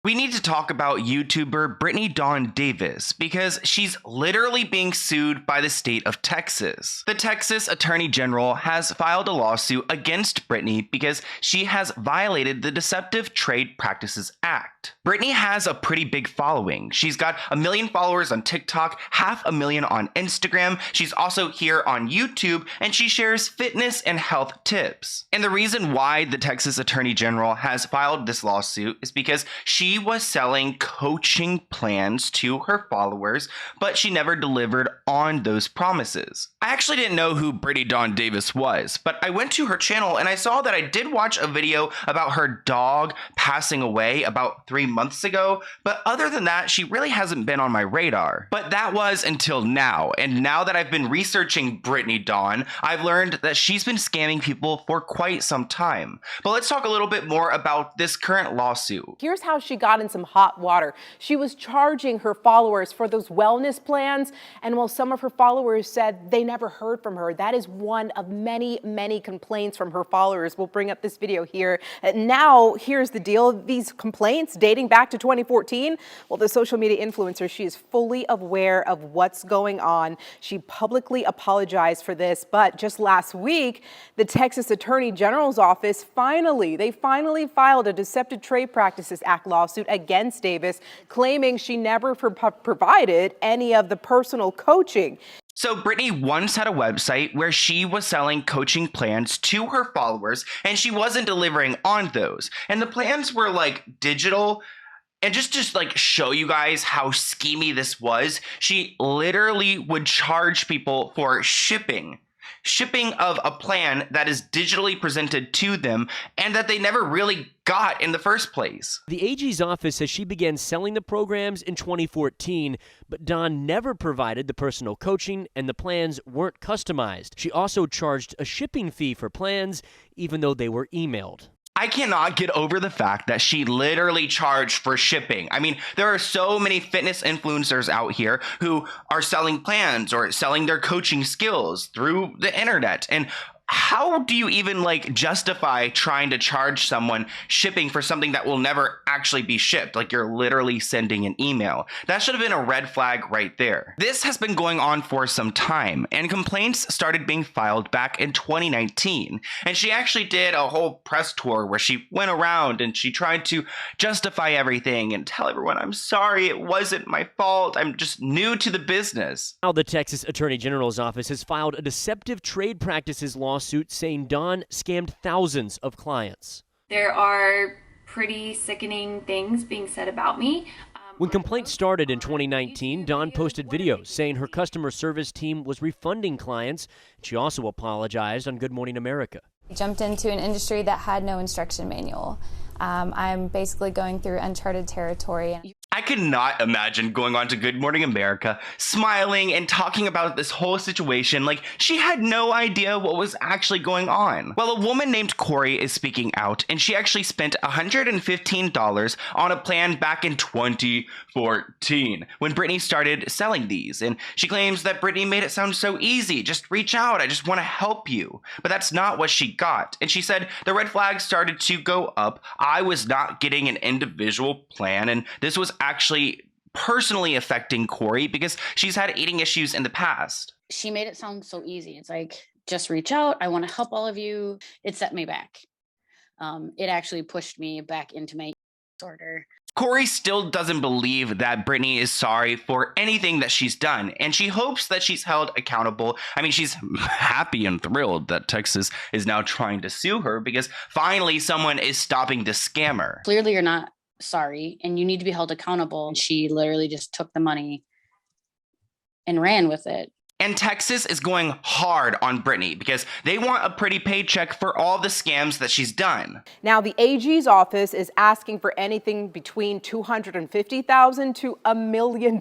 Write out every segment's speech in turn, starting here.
We need to talk about YouTuber Brittany Dawn Davis because she's literally being sued by the state of Texas. The Texas Attorney General has filed a lawsuit against Brittany because she has violated the Deceptive Trade Practices Act. Brittany has a pretty big following. She's got 1 million followers on TikTok, 500,000 on Instagram. She's also here on YouTube, and she shares fitness and health tips. And the reason why the Texas Attorney General has filed this lawsuit is because she was selling coaching plans to her followers, but she never delivered on those promises. I actually didn't know who Brittany Dawn Davis was, but I went to her channel and I saw that I did watch a video about her dog passing away about 3 months ago, but other than that, she really hasn't been on my radar. But that was until now, and now that I've been researching Brittany Dawn, I've learned that she's been scamming people for quite some time. But let's talk a little bit more about this current lawsuit. Here's how she got in some hot water. She was charging her followers for those wellness plans, and while some of her followers said they never heard from her, that is one of many complaints from her followers. We'll bring up this video here. Now, here's the deal. These complaints dating back to 2014, well, the social media influencer, she is fully aware of what's going on. She publicly apologized for this, but just last week, the Texas Attorney General's office finally filed a Deceptive Trade Practices Act lawsuit against Davis, claiming she never provided any of the personal coaching. So Brittany once had a website where she was selling coaching plans to her followers, and she wasn't delivering on those. And the plans were like digital. And just like show you guys how schemy this was, she literally would charge people for shipping of a plan that is digitally presented to them and that they never really got in the first place. The AG's office says she began selling the programs in 2014, but Dawn never provided the personal coaching and the plans weren't customized. She also charged a shipping fee for plans, even though they were emailed. I cannot get over the fact that she literally charged for shipping. I mean, there are so many fitness influencers out here who are selling plans or selling their coaching skills through the internet. And how do you even justify trying to charge someone shipping for something that will never actually be shipped? Like, you're literally sending an email. That should have been a red flag right there. This has been going on for some time, and complaints started being filed back in 2019. And she actually did a whole press tour where she went around and she tried to justify everything and tell everyone, I'm sorry, it wasn't my fault. I'm just new to the business. Now the Texas Attorney General's office has filed a Deceptive Trade Practices lawsuit saying Dawn scammed thousands of clients. There are pretty sickening things being said about me. When complaints started in 2019, Dawn posted videos saying her customer service team was refunding clients. She also apologized on Good Morning America. I jumped into an industry that had no instruction manual. I'm basically going through uncharted territory. I could not imagine going on to Good Morning America, smiling and talking about this whole situation like she had no idea what was actually going on. Well, a woman named Corey is speaking out, and she actually spent $115 on a plan back in 2014 when Brittany started selling these. And she claims that Brittany made it sound so easy. Just reach out. I just want to help you. But that's not what she got. And she said the red flags started to go up. I was not getting an individual plan, and this was actually personally affecting Corey because she's had eating issues in the past. She made it sound so easy. It's like, just reach out. I want to help all of you. It set me back. It actually pushed me back into my disorder. Corey still doesn't believe that Brittany is sorry for anything that she's done, and she hopes that she's held accountable. I mean, she's happy and thrilled that Texas is now trying to sue her because finally someone is stopping the scammer. Clearly, you're not sorry, and you need to be held accountable. She literally just took the money and ran with it. And Texas is going hard on Brittany because they want a pretty paycheck for all the scams that she's done. Now, the AG's office is asking for anything between $250,000 to $1 million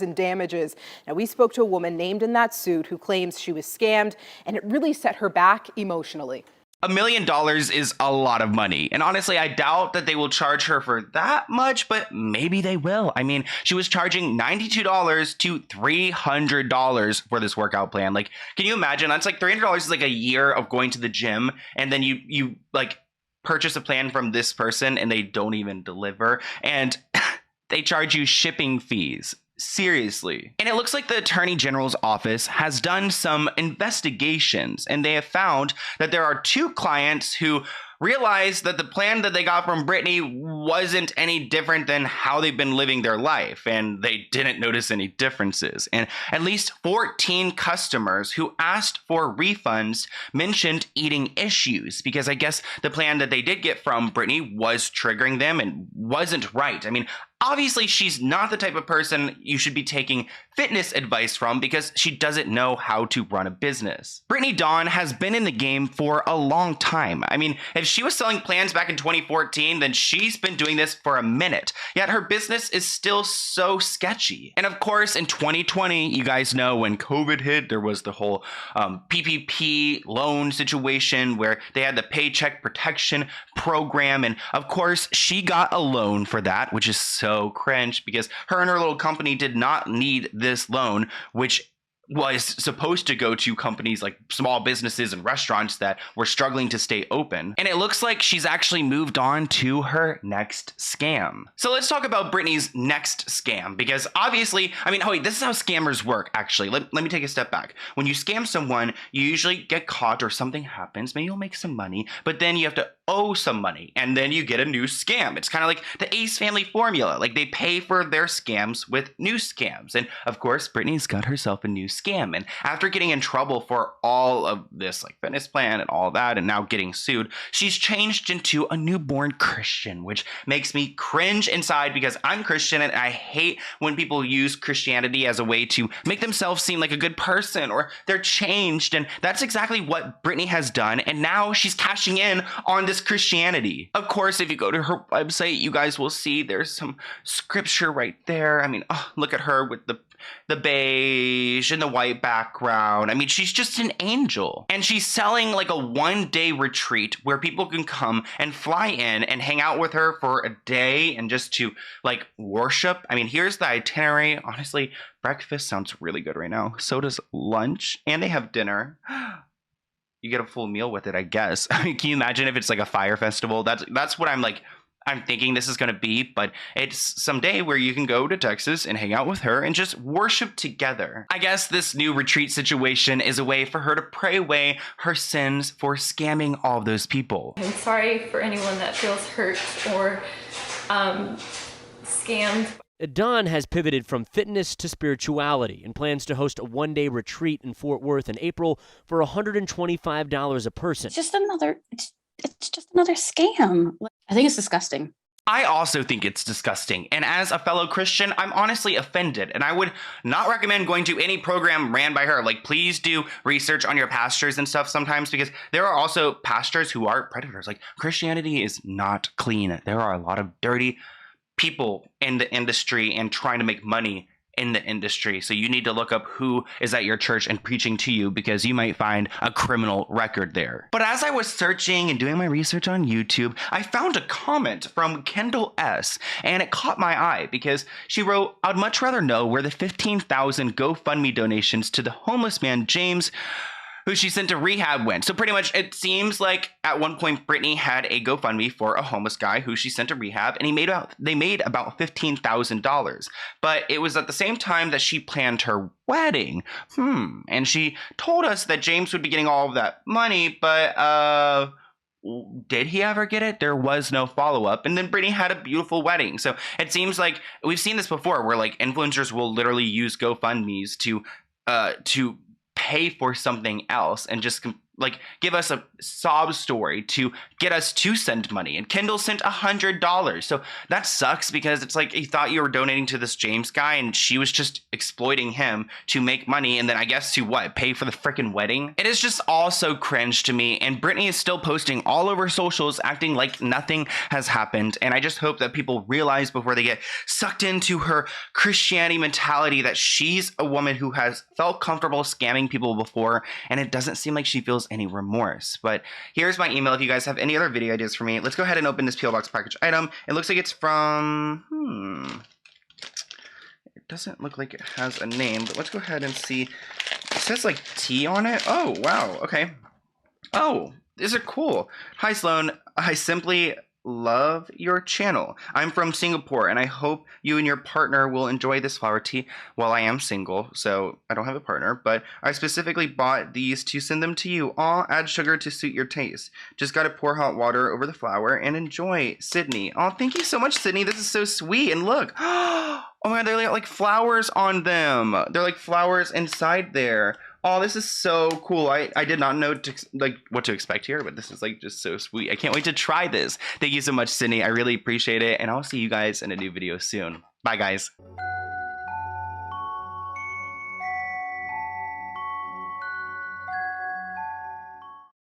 in damages. Now, we spoke to a woman named in that suit who claims she was scammed, and it really set her back emotionally. $1 million is a lot of money. And honestly, I doubt that they will charge her for that much, but maybe they will. I mean, she was charging $92 to $300 for this workout plan. Like, can you imagine? That's like $300 is like a year of going to the gym, and then you purchase a plan from this person and they don't even deliver. And They charge you shipping fees. Seriously. And it looks like the Attorney General's office has done some investigations, and they have found that there are 2 clients who realized that the plan that they got from Brittany wasn't any different than how they've been living their life, and they didn't notice any differences. And at least 14 customers who asked for refunds mentioned eating issues, because I guess the plan that they did get from Brittany was triggering them and wasn't right. I mean, obviously, she's not the type of person you should be taking fitness advice from, because she doesn't know how to run a business. Brittany Dawn has been in the game for a long time. I mean, if she was selling plans back in 2014, then she's been doing this for a minute. Yet her business is still so sketchy. And of course, in 2020, you guys know when COVID hit, there was the whole PPP loan situation where they had the Paycheck Protection Program. And of course, she got a loan for that, which is so cringe, because her and her little company did not need this loan, which was supposed to go to companies like small businesses and restaurants that were struggling to stay open. And it looks like she's actually moved on to her next scam. So let's talk about Brittany's next scam, because obviously, I mean, oh wait, this is how scammers work, actually. Let me take a step back. When you scam someone, you usually get caught or something happens, maybe you'll make some money, but then you have to owe some money, and then you get a new scam. It's kind of like the Ace Family formula. Like, they pay for their scams with new scams. And of course, Brittany's got herself a new scam. And after getting in trouble for all of this, like fitness plan and all that, and now getting sued, she's changed into a newborn Christian, which makes me cringe inside, because I'm Christian and I hate when people use Christianity as a way to make themselves seem like a good person or they're changed. And that's exactly what Brittany has done. And now she's cashing in on this Christianity. Of course, if you go to her website, you guys will see there's some scripture right there. I mean, oh, look at her with the beige and the white background. I mean, she's just an angel. And she's selling like a 1-day retreat where people can come and fly in and hang out with her for a day and just to like worship. I mean, here's the itinerary. Honestly, breakfast sounds really good right now. So does lunch, and they have dinner. You get a full meal with it, I guess. I mean, can you imagine if it's like a fire festival? That's what I'm thinking this is going to be, but it's someday where you can go to Texas and hang out with her and just worship together. I guess this new retreat situation is a way for her to pray away her sins for scamming all of those people. I'm sorry for anyone that feels hurt or scammed. Dawn has pivoted from fitness to spirituality and plans to host a 1-day retreat in Fort Worth in April for $125 a person. It's just another scam. I think it's disgusting. I also think it's disgusting. And as a fellow Christian, I'm honestly offended. And I would not recommend going to any program ran by her. Like, please do research on your pastors and stuff sometimes, because there are also pastors who are predators. Like, Christianity is not clean. There are a lot of dirty people in the industry and trying to make money in the industry. So you need to look up who is at your church and preaching to you, because you might find a criminal record there. But as I was searching and doing my research on YouTube, I found a comment from Kendall S. and it caught my eye, because she wrote, "I'd much rather know where the 15,000 GoFundMe donations to the homeless man James, who she sent to rehab, went." So pretty much it seems like at one point Brittany had a GoFundMe for a homeless guy who she sent to rehab, and they made about $15,000. But it was at the same time that she planned her wedding. And she told us that James would be getting all of that money, but did he ever get it? There was no follow-up. And then Brittany had a beautiful wedding. So it seems like we've seen this before, where like influencers will literally use GoFundMes to pay for something else and just like give us a sob story to get us to send money. And Kendall sent $100. So that sucks, because it's like he thought you were donating to this James guy and she was just exploiting him to make money, and then I guess to what, pay for the freaking wedding? It is just all so cringe to me, and Brittany is still posting all over socials acting like nothing has happened. And I just hope that people realize before they get sucked into her Christianity mentality that she's a woman who has felt comfortable scamming people before, and it doesn't seem like she feels any remorse. But here's my email if you guys have any other video ideas for me. Let's go ahead and open this P.O. Box package item. It looks like it's from it doesn't look like it has a name, but let's go ahead and see. It says like T on it. Oh wow, okay. Oh, these are cool. Hi Sloan, I simply love your channel. I'm from Singapore, and I hope you and your partner will enjoy this flower tea. Well, I am single, so I don't have a partner, but I specifically bought these to send them to you. All add sugar to suit your taste. Just gotta pour hot water over the flower and enjoy. Sydney. Oh, thank you so much, Sydney. This is so sweet. And look, oh my God, they're like flowers on them. They're like flowers inside there. Oh, this is so cool. I did not know what to expect here, but this is like just so sweet. I can't wait to try this. Thank you so much, Sydney. I really appreciate it. And I'll see you guys in a new video soon. Bye, guys.